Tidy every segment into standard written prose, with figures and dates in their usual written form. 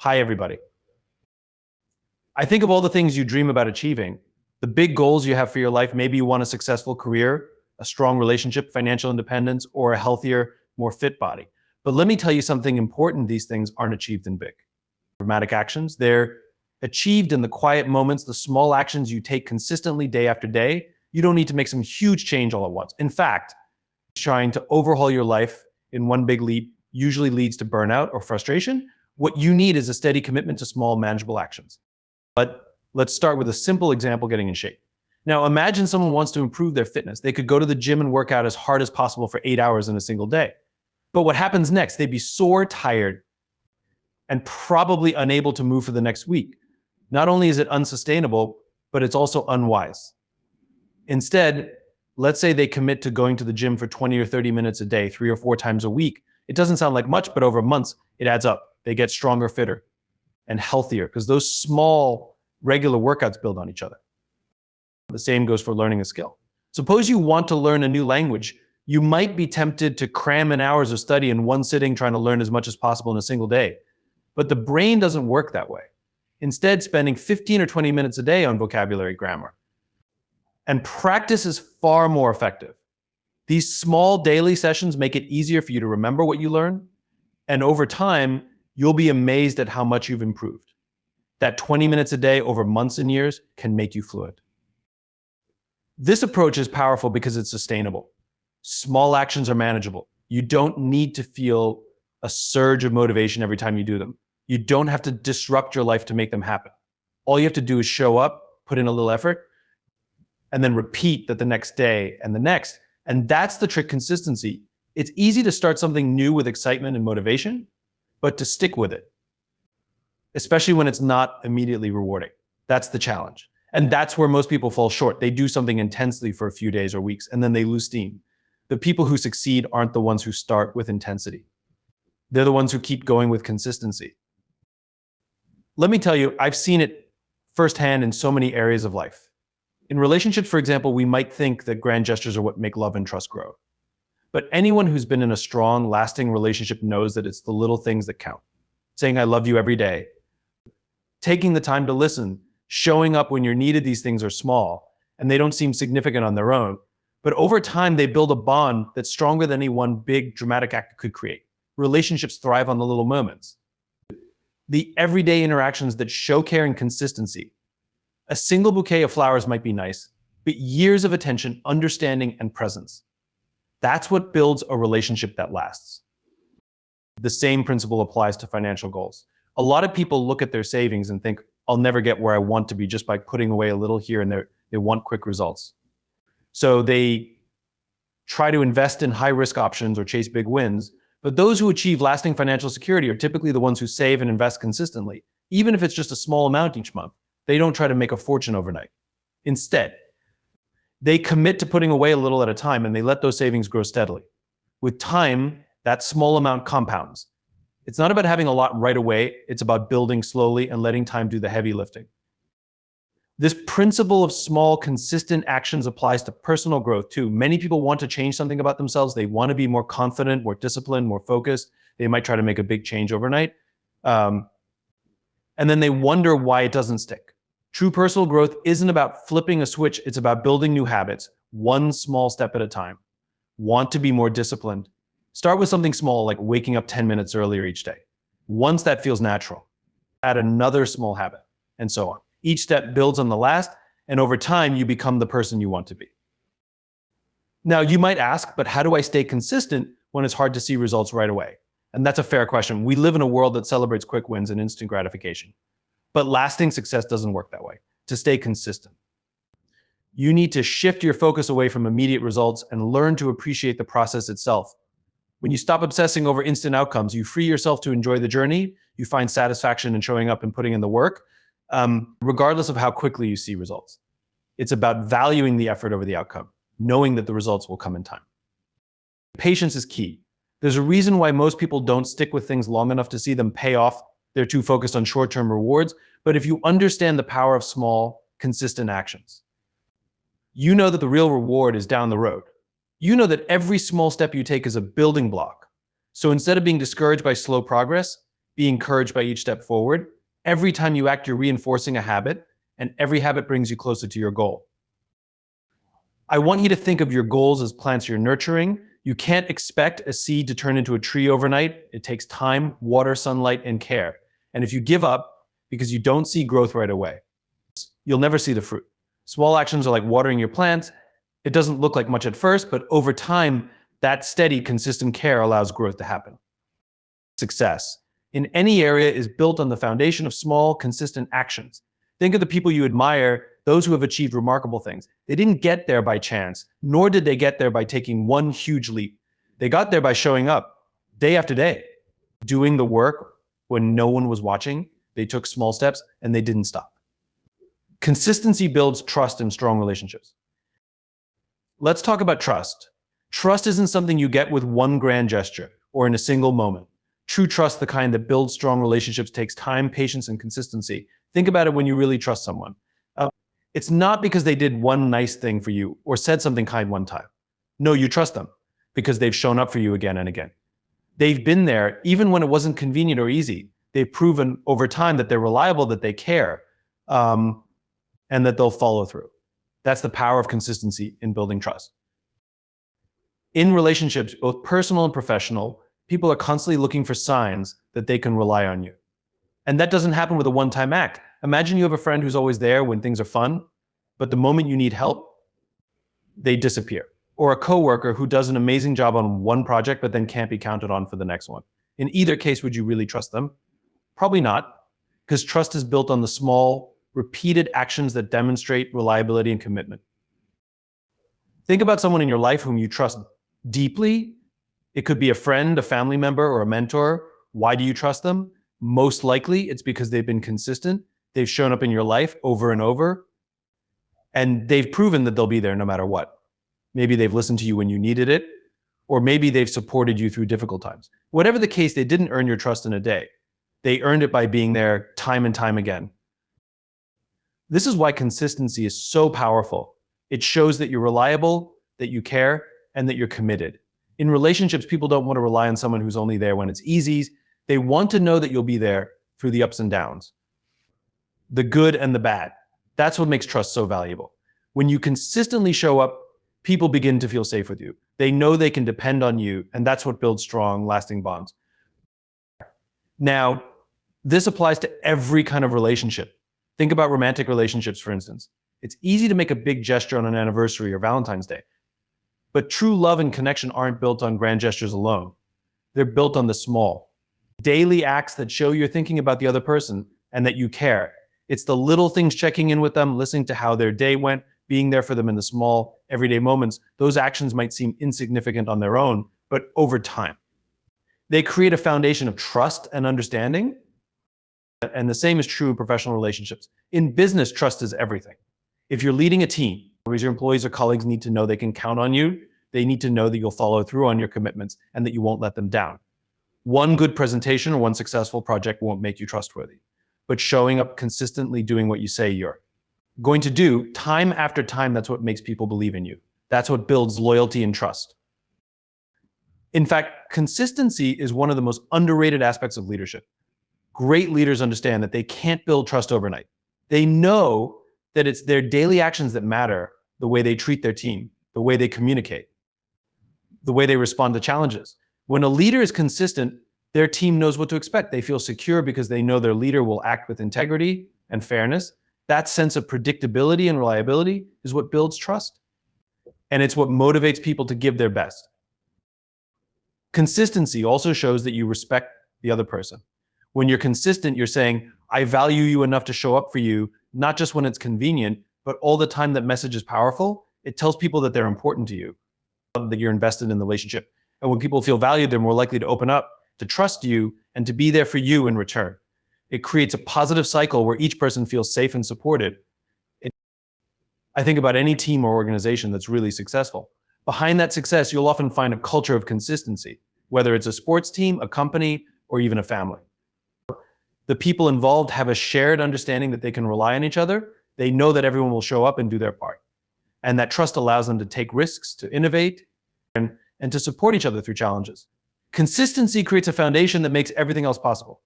Hi, everybody. I think of all the things you dream about achieving, the big goals you have for your life. Maybe you want a successful career, a strong relationship, financial independence, or a healthier, more fit body. But let me tell you something important. These things aren't achieved in big, dramatic actions. They're achieved in the quiet moments, the small actions you take consistently day after day. You don't need to make some huge change all at once. In fact, trying to overhaul your life in one big leap usually leads to burnout or frustration. What you need is a steady commitment to small, manageable actions. But let's start with a simple example: getting in shape. Now, imagine someone wants to improve their fitness. They could go to the gym and work out as hard as possible for 8 hours in a single day. But what happens next? They'd be sore, tired, and probably unable to move for the next week. Not only is it unsustainable, but it's also unwise. Instead, let's say they commit to going to the gym for 20 or 30 minutes a day, 3 or 4 times a week. It doesn't sound like much, but over months, it adds up. They get stronger, fitter, and healthier because those small, regular workouts build on each other. The same goes for learning a skill. Suppose you want to learn a new language. You might be tempted to cram in hours of study in one sitting, trying to learn as much as possible in a single day. But the brain doesn't work that way. Instead, spending 15 or 20 minutes a day on vocabulary, grammar, and practice is far more effective. These small daily sessions make it easier for you to remember what you learn, and over time, you'll be amazed at how much you've improved. That 20 minutes a day over months and years can make you fluent. This approach is powerful because it's sustainable. Small actions are manageable. You don't need to feel a surge of motivation every time you do them. You don't have to disrupt your life to make them happen. All you have to do is show up, put in a little effort, and then repeat that the next day and the next. And that's the trick: consistency. It's easy to start something new with excitement and motivation, but to stick with it, especially when it's not immediately rewarding. That's the challenge. And that's where most people fall short. They do something intensely for a few days or weeks, and then they lose steam. The people who succeed aren't the ones who start with intensity. They're the ones who keep going with consistency. Let me tell you, I've seen it firsthand in so many areas of life. In relationships, for example, we might think that grand gestures are what make love and trust grow. But anyone who's been in a strong, lasting relationship knows that it's the little things that count. Saying "I love you" every day, taking the time to listen, showing up when you're needed. These things are small, and they don't seem significant on their own. But over time, they build a bond that's stronger than any one big, dramatic act could create. Relationships thrive on the little moments, the everyday interactions that show care and consistency. A single bouquet of flowers might be nice, but years of attention, understanding, and presence. That's what builds a relationship that lasts. The same principle applies to financial goals. A lot of people look at their savings and think, I'll never get where I want to be just by putting away a little here and there. They want quick results. So they try to invest in high-risk options or chase big wins. But those who achieve lasting financial security are typically the ones who save and invest consistently, even if it's just a small amount each month. They don't try to make a fortune overnight. Instead, they commit to putting away a little at a time, and they let those savings grow steadily. With time, that small amount compounds. It's not about having a lot right away. It's about building slowly and letting time do the heavy lifting. This principle of small, consistent actions applies to personal growth too. Many people want to change something about themselves. They want to be more confident, more disciplined, more focused. They might try to make a big change overnight. And then they wonder why it doesn't stick. True personal growth isn't about flipping a switch. It's about building new habits, one small step at a time. Want to be more disciplined? Start with something small, like waking up 10 minutes earlier each day. Once that feels natural, add another small habit, and so on. Each step builds on the last, and over time, you become the person you want to be. Now, you might ask, but how do I stay consistent when it's hard to see results right away? And that's a fair question. We live in a world that celebrates quick wins and instant gratification. But lasting success doesn't work that way. To stay consistent, you need to shift your focus away from immediate results and learn to appreciate the process itself. When you stop obsessing over instant outcomes, you free yourself to enjoy the journey. You find satisfaction in showing up and putting in the work, regardless of how quickly you see results. It's about valuing the effort over the outcome, knowing that the results will come in time. Patience is key. There's a reason why most people don't stick with things long enough to see them pay off. They're too focused on short-term rewards. But if you understand the power of small, consistent actions, you know that the real reward is down the road. You know that every small step you take is a building block. So instead of being discouraged by slow progress, be encouraged by each step forward. Every time you act, you're reinforcing a habit, and every habit brings you closer to your goal. I want you to think of your goals as plants you're nurturing. You can't expect a seed to turn into a tree overnight. It takes time, water, sunlight, and care. And if you give up because you don't see growth right away, you'll never see the fruit. Small actions are like watering your plants. It doesn't look like much at first, but over time, that steady, consistent care allows growth to happen. Success in any area is built on the foundation of small, consistent actions. Think of the people you admire, those who have achieved remarkable things. They didn't get there by chance, nor did they get there by taking one huge leap. They got there by showing up day after day, doing the work when no one was watching. They took small steps and they didn't stop. Consistency builds trust in strong relationships. Let's talk about trust. Trust isn't something you get with one grand gesture or in a single moment. True trust, the kind that builds strong relationships, takes time, patience, and consistency. Think about it when you really trust someone. It's not because they did one nice thing for you or said something kind one time. No, you trust them because they've shown up for you again and again. They've been there even when it wasn't convenient or easy. They've proven over time that they're reliable, that they care, and that they'll follow through. That's the power of consistency in building trust. In relationships, both personal and professional, people are constantly looking for signs that they can rely on you. And that doesn't happen with a one-time act. Imagine you have a friend who's always there when things are fun, but the moment you need help, they disappear. Or a coworker who does an amazing job on one project, but then can't be counted on for the next one. In either case, would you really trust them? Probably not, because trust is built on the small, repeated actions that demonstrate reliability and commitment. Think about someone in your life whom you trust deeply. It could be a friend, a family member, or a mentor. Why do you trust them? Most likely, it's because they've been consistent. They've shown up in your life over and over, and they've proven that they'll be there no matter what. Maybe they've listened to you when you needed it, or maybe they've supported you through difficult times. Whatever the case, they didn't earn your trust in a day. They earned it by being there time and time again. This is why consistency is so powerful. It shows that you're reliable, that you care, and that you're committed. In relationships, people don't want to rely on someone who's only there when it's easy. They want to know that you'll be there through the ups and downs, the good and the bad. That's what makes trust so valuable. When you consistently show up, people begin to feel safe with you. They know they can depend on you, and that's what builds strong, lasting bonds. Now, this applies to every kind of relationship. Think about romantic relationships, for instance. It's easy to make a big gesture on an anniversary or Valentine's Day. But true love and connection aren't built on grand gestures alone. They're built on the small, daily acts that show you're thinking about the other person and that you care. It's the little things, checking in with them, listening to how their day went, being there for them in the small, everyday moments. Those actions might seem insignificant on their own, but over time, they create a foundation of trust and understanding. And the same is true in professional relationships. In business, trust is everything. If you're leading a team, your employees or colleagues need to know they can count on you. They need to know that you'll follow through on your commitments and that you won't let them down. One good presentation or one successful project won't make you trustworthy, but showing up consistently, doing what you say you're going to do time after time, that's what makes people believe in you. That's what builds loyalty and trust. In fact, consistency is one of the most underrated aspects of leadership. Great leaders understand that they can't build trust overnight. They know that it's their daily actions that matter, the way they treat their team, the way they communicate, the way they respond to challenges. When a leader is consistent, their team knows what to expect. They feel secure because they know their leader will act with integrity and fairness. That sense of predictability and reliability is what builds trust. And it's what motivates people to give their best. Consistency also shows that you respect the other person. When you're consistent, you're saying, I value you enough to show up for you, not just when it's convenient, but all the time. That message is powerful. It tells people that they're important to you, that you're invested in the relationship. And when people feel valued, they're more likely to open up, to trust you, and to be there for you in return. It creates a positive cycle where each person feels safe and supported. I think about any team or organization that's really successful. Behind that success, you'll often find a culture of consistency, whether it's a sports team, a company, or even a family. The people involved have a shared understanding that they can rely on each other. They know that everyone will show up and do their part. And that trust allows them to take risks, to innovate, and to support each other through challenges. Consistency creates a foundation that makes everything else possible.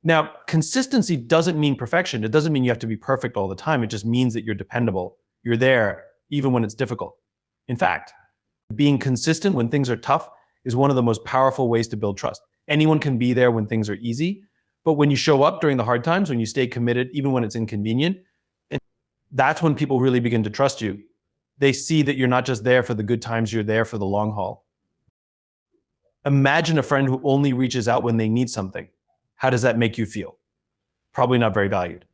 Now, consistency doesn't mean perfection. It doesn't mean you have to be perfect all the time. It just means that you're dependable. You're there even when it's difficult. In fact, being consistent when things are tough is one of the most powerful ways to build trust. Anyone can be there when things are easy, but when you show up during the hard times, when you stay committed, even when it's inconvenient, that's when people really begin to trust you. They see that you're not just there for the good times, you're there for the long haul. Imagine a friend who only reaches out when they need something. How does that make you feel? Probably not very valued.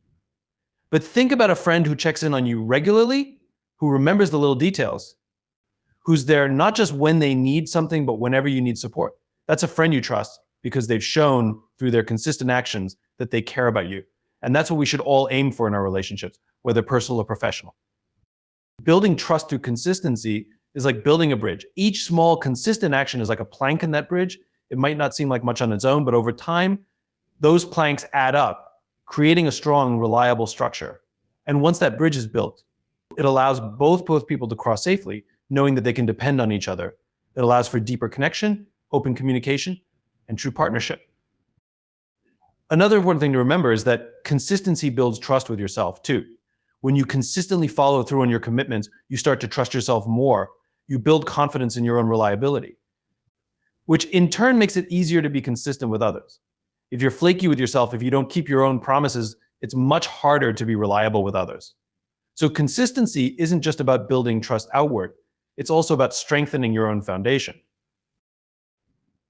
But think about a friend who checks in on you regularly, who remembers the little details, who's there not just when they need something, but whenever you need support. That's a friend you trust because they've shown through their consistent actions that they care about you. And that's what we should all aim for in our relationships, whether personal or professional. Building trust through consistency is like building a bridge. Each small, consistent action is like a plank in that bridge. It might not seem like much on its own, but over time, those planks add up, creating a strong, reliable structure. And once that bridge is built, it allows both people to cross safely, knowing that they can depend on each other. It allows for deeper connection, open communication, and true partnership. Another important thing to remember is that consistency builds trust with yourself too. When you consistently follow through on your commitments, you start to trust yourself more. You build confidence in your own reliability, which in turn makes it easier to be consistent with others. If you're flaky with yourself, if you don't keep your own promises, it's much harder to be reliable with others. So consistency isn't just about building trust outward. It's also about strengthening your own foundation.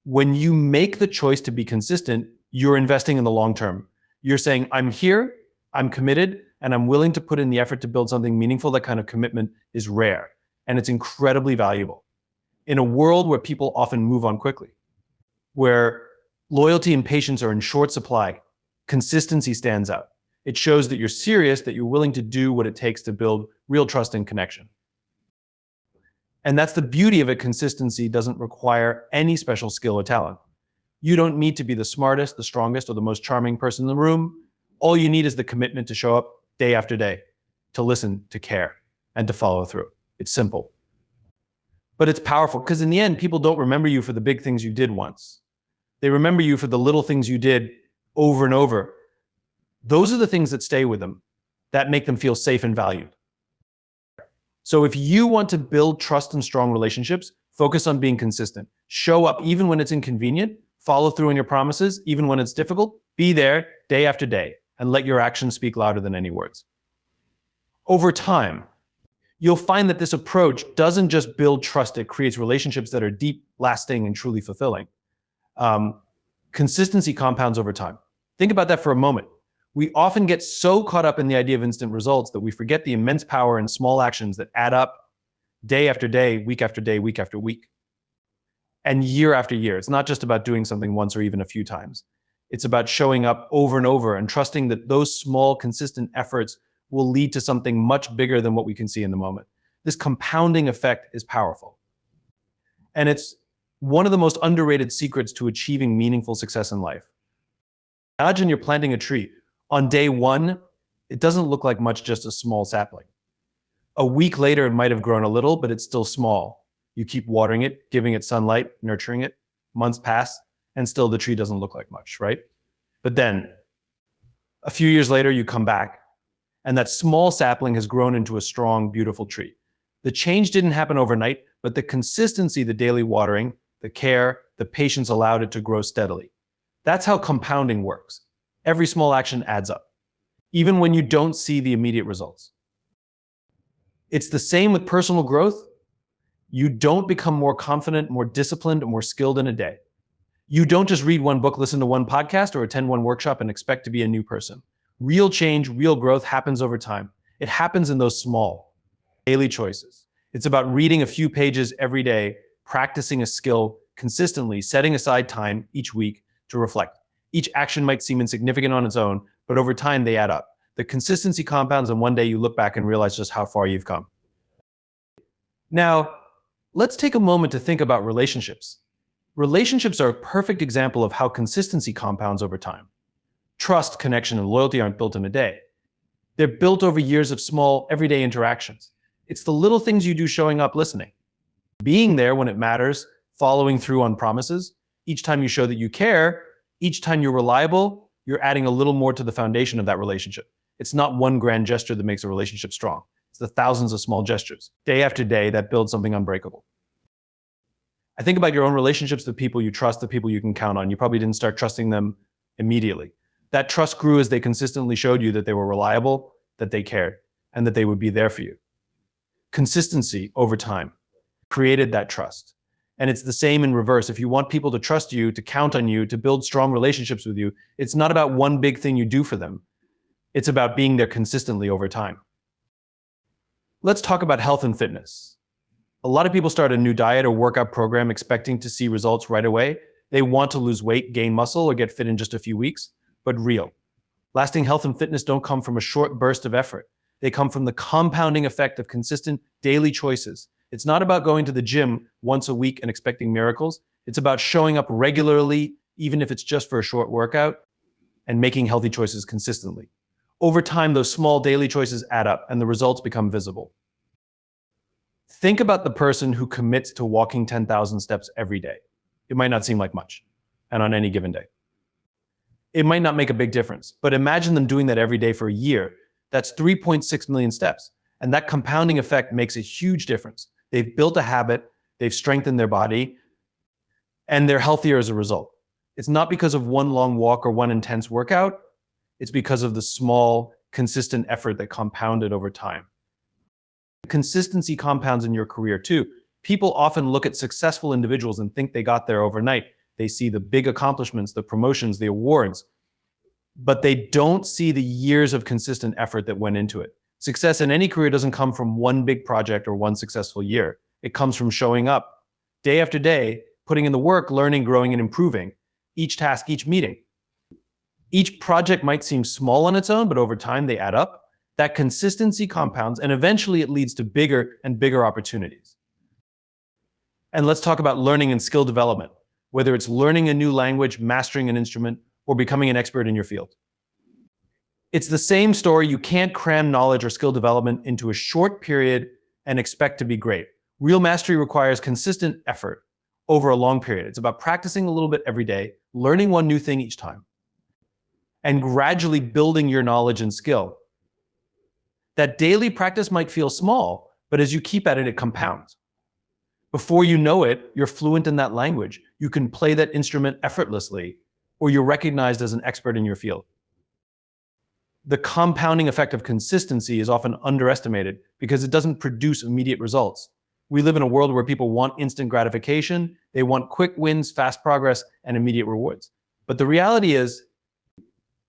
When you make the choice to be consistent, you're investing in the long term. You're saying, I'm here, I'm committed, and I'm willing to put in the effort to build something meaningful. That kind of commitment is rare, and it's incredibly valuable. In a world where people often move on quickly, where loyalty and patience are in short supply, consistency stands out. It shows that you're serious, that you're willing to do what it takes to build real trust and connection. And that's the beauty of it. Consistency doesn't require any special skill or talent. You don't need to be the smartest, the strongest, or the most charming person in the room. All you need is the commitment to show up day after day, to listen, to care, and to follow through. It's simple. But it's powerful because in the end, people don't remember you for the big things you did once. They remember you for the little things you did over and over. Those are the things that stay with them, that make them feel safe and valued. So if you want to build trust and strong relationships, focus on being consistent. Show up even when it's inconvenient. Follow through on your promises, even when it's difficult. Be there day after day, and let your actions speak louder than any words. Over time, you'll find that this approach doesn't just build trust, it creates relationships that are deep, lasting, and truly fulfilling. Consistency compounds over time. Think about that for a moment. We often get so caught up in the idea of instant results that we forget the immense power in small actions that add up day after day, week after day, week after week, and year after year. It's not just about doing something once or even a few times. It's about showing up over and over and trusting that those small, consistent efforts will lead to something much bigger than what we can see in the moment. This compounding effect is powerful. And it's one of the most underrated secrets to achieving meaningful success in life. Imagine you're planting a tree. On day one, it doesn't look like much, just a small sapling. A week later, it might have grown a little, but it's still small. You keep watering it, giving it sunlight, nurturing it. Months pass, and still the tree doesn't look like much, right? But then, a few years later, you come back, and that small sapling has grown into a strong, beautiful tree. The change didn't happen overnight, but the consistency, the daily watering, the care, the patience allowed it to grow steadily. That's how compounding works. Every small action adds up, even when you don't see the immediate results. It's the same with personal growth. You don't become more confident, more disciplined, more skilled in a day. You don't just read one book, listen to one podcast, or attend one workshop and expect to be a new person. Real change, real growth happens over time. It happens in those small, daily choices. It's about reading a few pages every day, practicing a skill consistently, setting aside time each week to reflect. Each action might seem insignificant on its own, but over time they add up. The consistency compounds, and one day you look back and realize just how far you've come. Now, let's take a moment to think about relationships. Relationships are a perfect example of how consistency compounds over time. Trust, connection, and loyalty aren't built in a day. They're built over years of small, everyday interactions. It's the little things you do, showing up, listening, being there when it matters, following through on promises. Each time you show that you care, each time you're reliable, you're adding a little more to the foundation of that relationship. It's not one grand gesture that makes a relationship strong. It's the thousands of small gestures, day after day, that build something unbreakable. I think about your own relationships, the people you trust, the people you can count on. You probably didn't start trusting them immediately. That trust grew as they consistently showed you that they were reliable, that they cared, and that they would be there for you. Consistency over time created that trust. And it's the same in reverse. If you want people to trust you, to count on you, to build strong relationships with you, it's not about one big thing you do for them. It's about being there consistently over time. Let's talk about health and fitness. A lot of people start a new diet or workout program expecting to see results right away. They want to lose weight, gain muscle, or get fit in just a few weeks, but real. Lasting health and fitness don't come from a short burst of effort. They come from the compounding effect of consistent daily choices. It's not about going to the gym once a week and expecting miracles. It's about showing up regularly, even if it's just for a short workout, and making healthy choices consistently. Over time, those small daily choices add up and the results become visible. Think about the person who commits to walking 10,000 steps every day. It might not seem like much, and on any given day. It might not make a big difference, but imagine them doing that every day for a year. That's 3.6 million steps, and that compounding effect makes a huge difference. They've built a habit, they've strengthened their body, and they're healthier as a result. It's not because of one long walk or one intense workout. It's because of the small, consistent effort that compounded over time. Consistency compounds in your career too. People often look at successful individuals and think they got there overnight. They see the big accomplishments, the promotions, the awards, but they don't see the years of consistent effort that went into it. Success in any career doesn't come from one big project or one successful year. It comes from showing up day after day, putting in the work, learning, growing, and improving. Each task, each meeting. Each project might seem small on its own, but over time they add up. That consistency compounds, and eventually it leads to bigger and bigger opportunities. And let's talk about learning and skill development, whether it's learning a new language, mastering an instrument, or becoming an expert in your field. It's the same story. You can't cram knowledge or skill development into a short period and expect to be great. Real mastery requires consistent effort over a long period. It's about practicing a little bit every day, learning one new thing each time, and gradually building your knowledge and skill. That daily practice might feel small, but as you keep at it, it compounds. Before you know it, you're fluent in that language. You can play that instrument effortlessly, or you're recognized as an expert in your field. The compounding effect of consistency is often underestimated because it doesn't produce immediate results. We live in a world where people want instant gratification, they want quick wins, fast progress, and immediate rewards. But the reality is,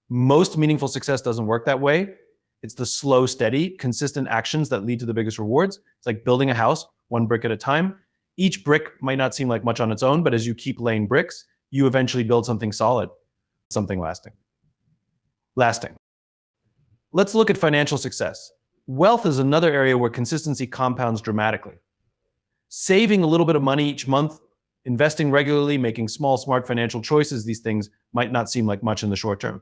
most meaningful success doesn't work that way. It's the slow, steady, consistent actions that lead to the biggest rewards. It's like building a house, one brick at a time. Each brick might not seem like much on its own, but as you keep laying bricks, you eventually build something solid, something lasting. Let's look at financial success. Wealth is another area where consistency compounds dramatically. Saving a little bit of money each month, investing regularly, making small, smart financial choices, these things might not seem like much in the short term.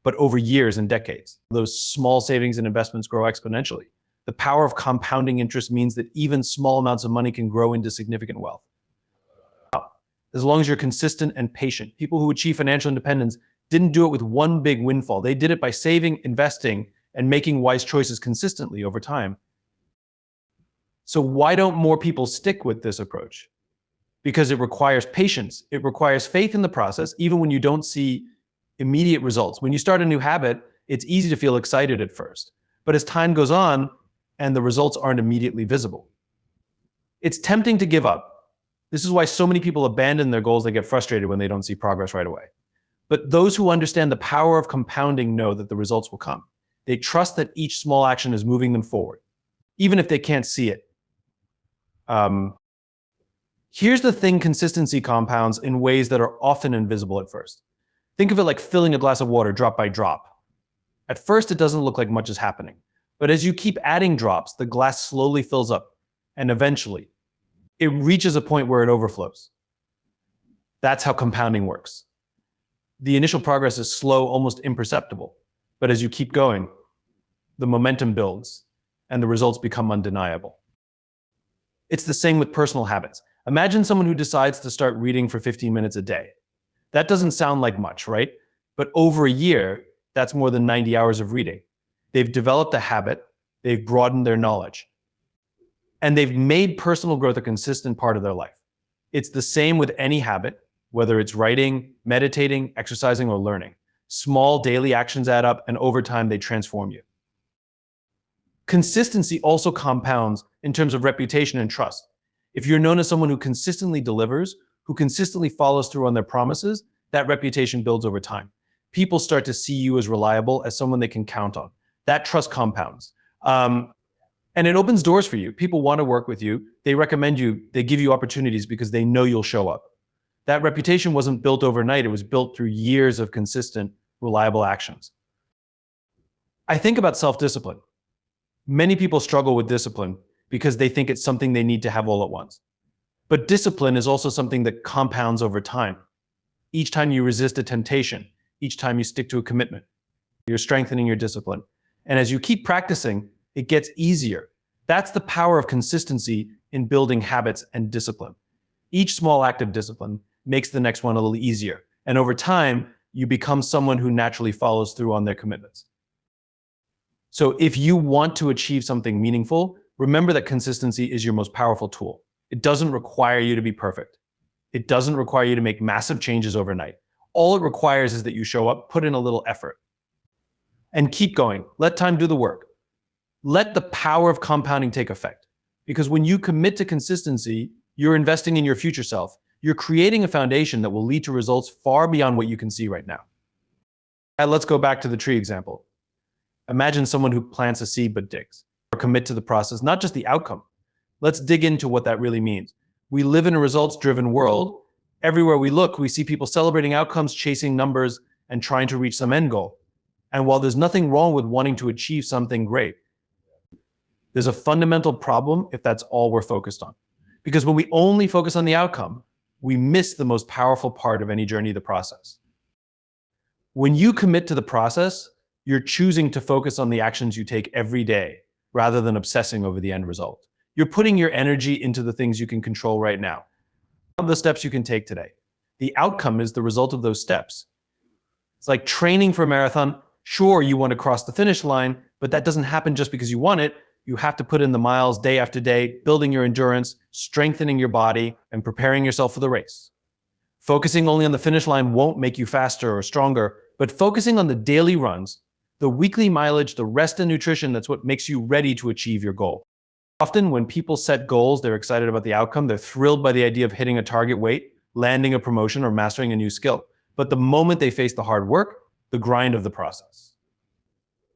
But over years and decades, those small savings and investments grow exponentially. The power of compounding interest means that even small amounts of money can grow into significant wealth. As long as you're consistent and patient. People who achieve financial independence didn't do it with one big windfall. They did it by saving, investing, and making wise choices consistently over time. So why don't more people stick with this approach? Because it requires patience. It requires faith in the process, even when you don't see immediate results. When you start a new habit, it's easy to feel excited at first. But as time goes on and the results aren't immediately visible, it's tempting to give up. This is why so many people abandon their goals. They get frustrated when they don't see progress right away. But those who understand the power of compounding know that the results will come. They trust that each small action is moving them forward, even if they can't see it. Here's the thing: consistency compounds in ways that are often invisible at first. Think of it like filling a glass of water drop by drop. At first, it doesn't look like much is happening. But as you keep adding drops, the glass slowly fills up, and eventually, it reaches a point where it overflows. That's how compounding works. The initial progress is slow, almost imperceptible. But as you keep going, the momentum builds, and the results become undeniable. It's the same with personal habits. Imagine someone who decides to start reading for 15 minutes a day. That doesn't sound like much, right? But over a year, that's more than 90 hours of reading. They've developed a habit, they've broadened their knowledge, and they've made personal growth a consistent part of their life. It's the same with any habit, whether it's writing, meditating, exercising, or learning. Small daily actions add up, and over time, they transform you. Consistency also compounds in terms of reputation and trust. If you're known as someone who consistently delivers, who consistently follows through on their promises, that reputation builds over time. People start to see you as reliable, as someone they can count on. That trust compounds. And it opens doors for you. People want to work with you. They recommend you. They give you opportunities because they know you'll show up. That reputation wasn't built overnight. It was built through years of consistent, reliable actions. I think about self-discipline. Many people struggle with discipline because they think it's something they need to have all at once. But discipline is also something that compounds over time. Each time you resist a temptation, each time you stick to a commitment, you're strengthening your discipline. And as you keep practicing, it gets easier. That's the power of consistency in building habits and discipline. Each small act of discipline makes the next one a little easier. And over time, you become someone who naturally follows through on their commitments. So if you want to achieve something meaningful, remember that consistency is your most powerful tool. It doesn't require you to be perfect. It doesn't require you to make massive changes overnight. All it requires is that you show up, put in a little effort, and keep going. Let time do the work. Let the power of compounding take effect. Because when you commit to consistency, you're investing in your future self. You're creating a foundation that will lead to results far beyond what you can see right now. Let's go back to the tree example. Imagine someone who plants a seed but digs, or commit to the process, not just the outcome. Let's dig into what that really means. We live in a results-driven world. Everywhere we look, we see people celebrating outcomes, chasing numbers, and trying to reach some end goal. And while there's nothing wrong with wanting to achieve something great, there's a fundamental problem if that's all we're focused on. Because when we only focus on the outcome, we miss the most powerful part of any journey, the process. When you commit to the process, you're choosing to focus on the actions you take every day rather than obsessing over the end result. You're putting your energy into the things you can control right now, the steps you can take today. The outcome is the result of those steps. It's like training for a marathon. Sure, you want to cross the finish line, but that doesn't happen just because you want it. You have to put in the miles day after day, building your endurance, strengthening your body, and preparing yourself for the race. Focusing only on the finish line won't make you faster or stronger, but focusing on the daily runs, the weekly mileage, the rest and nutrition, that's what makes you ready to achieve your goal. Often when people set goals, they're excited about the outcome. They're thrilled by the idea of hitting a target weight, landing a promotion, or mastering a new skill. But the moment they face the hard work, the grind of the process,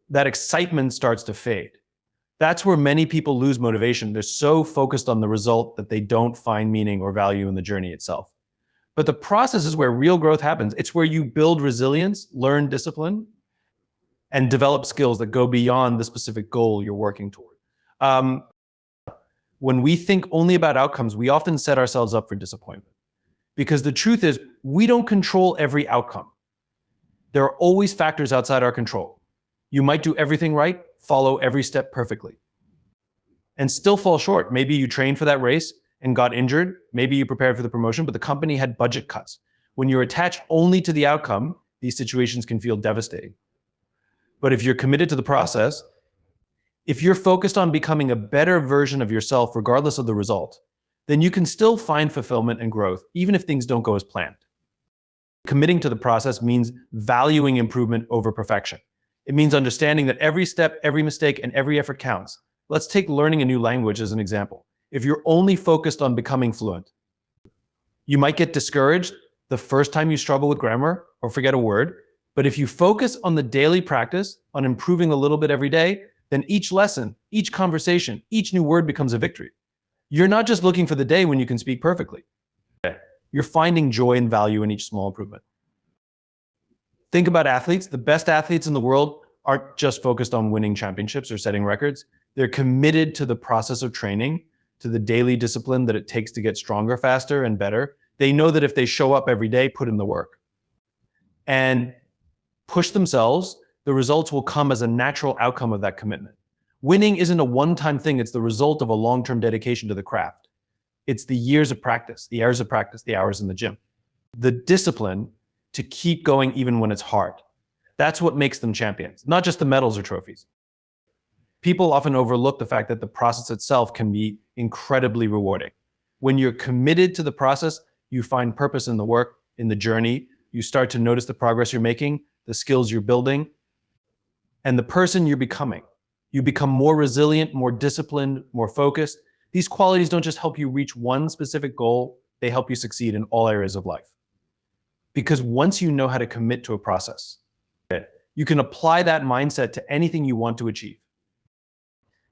that excitement starts to fade. That's where many people lose motivation. They're so focused on the result that they don't find meaning or value in the journey itself. But the process is where real growth happens. It's where you build resilience, learn discipline, and develop skills that go beyond the specific goal you're working toward. When we think only about outcomes, we often set ourselves up for disappointment. Because the truth is, we don't control every outcome. There are always factors outside our control. You might do everything right, follow every step perfectly, and still fall short. Maybe you trained for that race and got injured. Maybe you prepared for the promotion, but the company had budget cuts. When you're attached only to the outcome, these situations can feel devastating. But if you're committed to the process, if you're focused on becoming a better version of yourself, regardless of the result, then you can still find fulfillment and growth, even if things don't go as planned. Committing to the process means valuing improvement over perfection. It means understanding that every step, every mistake, and every effort counts. Let's take learning a new language as an example. If you're only focused on becoming fluent, you might get discouraged the first time you struggle with grammar or forget a word. But if you focus on the daily practice, on improving a little bit every day, then each lesson, each conversation, each new word becomes a victory. You're not just looking for the day when you can speak perfectly. You're finding joy and value in each small improvement. Think about athletes. The best athletes in the world aren't just focused on winning championships or setting records. They're committed to the process of training, to the daily discipline that it takes to get stronger, faster, and better. They know that if they show up every day, put in the work, and push themselves, the results will come as a natural outcome of that commitment. Winning isn't a one-time thing. It's the result of a long-term dedication to the craft. It's the years of practice, the hours of practice, the hours in the gym. The discipline to keep going even when it's hard. That's what makes them champions, not just the medals or trophies. People often overlook the fact that the process itself can be incredibly rewarding. When you're committed to the process, you find purpose in the work, in the journey. You start to notice the progress you're making, the skills you're building, and the person you're becoming. You become more resilient, more disciplined, more focused. These qualities don't just help you reach one specific goal, they help you succeed in all areas of life. Because once you know how to commit to a process, you can apply that mindset to anything you want to achieve.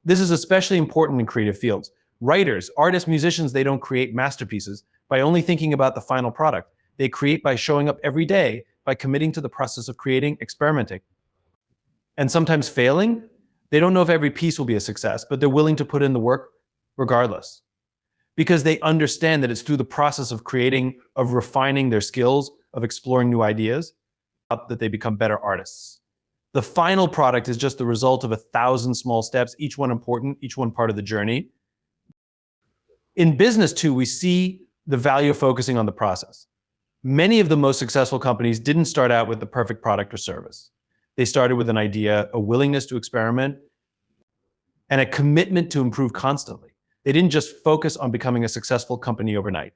This is especially important in creative fields. Writers, artists, musicians, they don't create masterpieces by only thinking about the final product. They create by showing up every day, by committing to the process of creating, experimenting, and sometimes failing. They don't know if every piece will be a success, but they're willing to put in the work regardless. Because they understand that it's through the process of creating, of refining their skills, of exploring new ideas, that they become better artists. The final product is just the result of 1,000 small steps, each one important, each one part of the journey. In business too, we see the value of focusing on the process. Many of the most successful companies didn't start out with the perfect product or service. They started with an idea, a willingness to experiment, and a commitment to improve constantly. They didn't just focus on becoming a successful company overnight.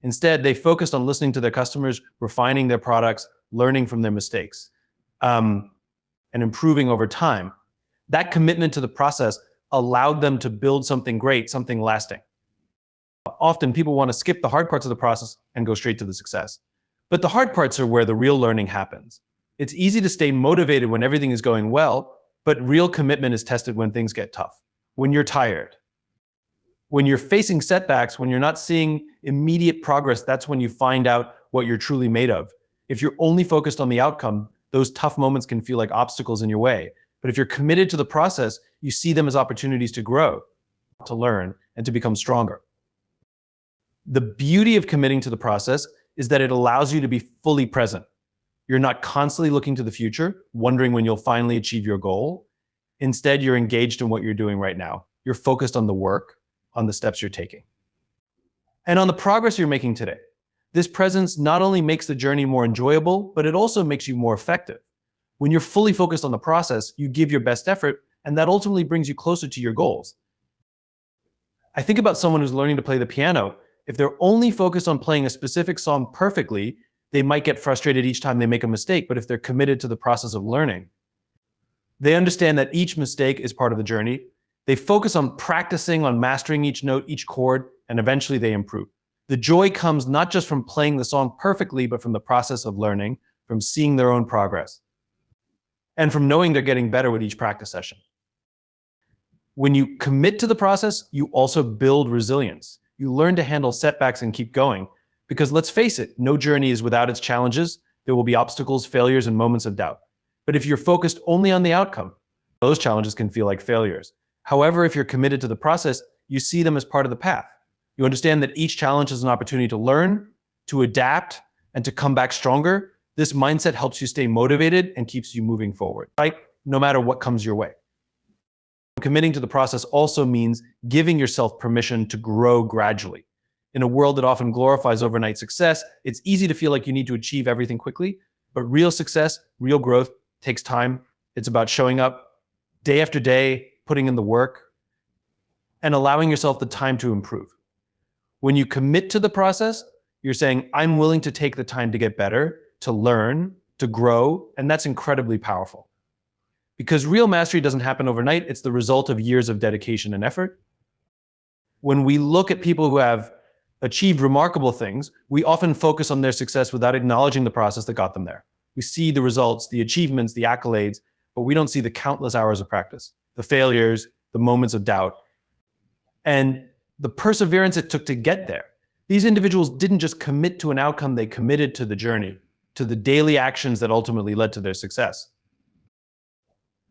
Instead, they focused on listening to their customers, refining their products, learning from their mistakes, and improving over time. That commitment to the process allowed them to build something great, something lasting. Often people want to skip the hard parts of the process and go straight to the success. But the hard parts are where the real learning happens. It's easy to stay motivated when everything is going well, but real commitment is tested when things get tough, when you're tired. When you're facing setbacks, when you're not seeing immediate progress, that's when you find out what you're truly made of. If you're only focused on the outcome, those tough moments can feel like obstacles in your way. But if you're committed to the process, you see them as opportunities to grow, to learn, and to become stronger. The beauty of committing to the process is that it allows you to be fully present. You're not constantly looking to the future, wondering when you'll finally achieve your goal. Instead, you're engaged in what you're doing right now. You're focused on the work, on the steps you're taking, and on the progress you're making today. This presence not only makes the journey more enjoyable, but it also makes you more effective. When you're fully focused on the process, you give your best effort, and that ultimately brings you closer to your goals. I think about someone who's learning to play the piano. If they're only focused on playing a specific song perfectly, they might get frustrated each time they make a mistake. But if they're committed to the process of learning, they understand that each mistake is part of the journey. They focus on practicing, on mastering each note, each chord, and eventually they improve. The joy comes not just from playing the song perfectly, but from the process of learning, from seeing their own progress, and from knowing they're getting better with each practice session. When you commit to the process, you also build resilience. You learn to handle setbacks and keep going. Because let's face it, no journey is without its challenges. There will be obstacles, failures, and moments of doubt. But if you're focused only on the outcome, those challenges can feel like failures. However, if you're committed to the process, you see them as part of the path. You understand that each challenge is an opportunity to learn, to adapt, and to come back stronger. This mindset helps you stay motivated and keeps you moving forward, right? No matter what comes your way. Committing to the process also means giving yourself permission to grow gradually. In a world that often glorifies overnight success, it's easy to feel like you need to achieve everything quickly, but real success, real growth takes time. It's about showing up day after day, putting in the work, and allowing yourself the time to improve. When you commit to the process, you're saying, I'm willing to take the time to get better, to learn, to grow, and that's incredibly powerful. Because real mastery doesn't happen overnight, it's the result of years of dedication and effort. When we look at people who have achieved remarkable things, we often focus on their success without acknowledging the process that got them there. We see the results, the achievements, the accolades, but we don't see the countless hours of practice, the failures, the moments of doubt, and the perseverance it took to get there. These individuals didn't just commit to an outcome, they committed to the journey, to the daily actions that ultimately led to their success.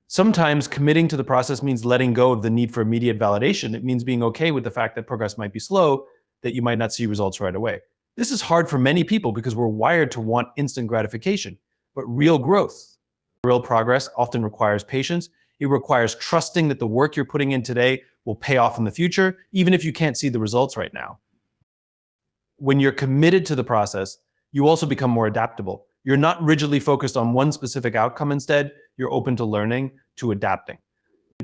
Sometimes committing to the process means letting go of the need for immediate validation. It means being okay with the fact that progress might be slow, that you might not see results right away. This is hard for many people because we're wired to want instant gratification, but real growth, real progress often requires patience. It requires trusting that the work you're putting in today will pay off in the future, even if you can't see the results right now. When you're committed to the process, you also become more adaptable. You're not rigidly focused on one specific outcome. Instead, you're open to learning, to adapting,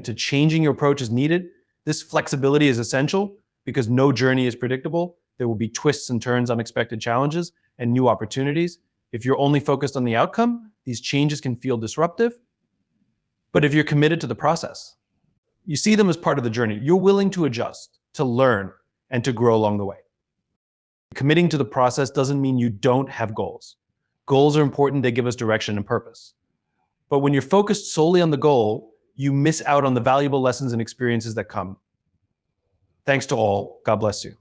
to changing your approach as needed. This flexibility is essential because no journey is predictable. There will be twists and turns, unexpected challenges, and new opportunities. If you're only focused on the outcome, these changes can feel disruptive. But if you're committed to the process, you see them as part of the journey. You're willing to adjust, to learn, and to grow along the way. Committing to the process doesn't mean you don't have goals. Goals are important. They give us direction and purpose. But when you're focused solely on the goal, you miss out on the valuable lessons and experiences that come. Thanks to all. God bless you.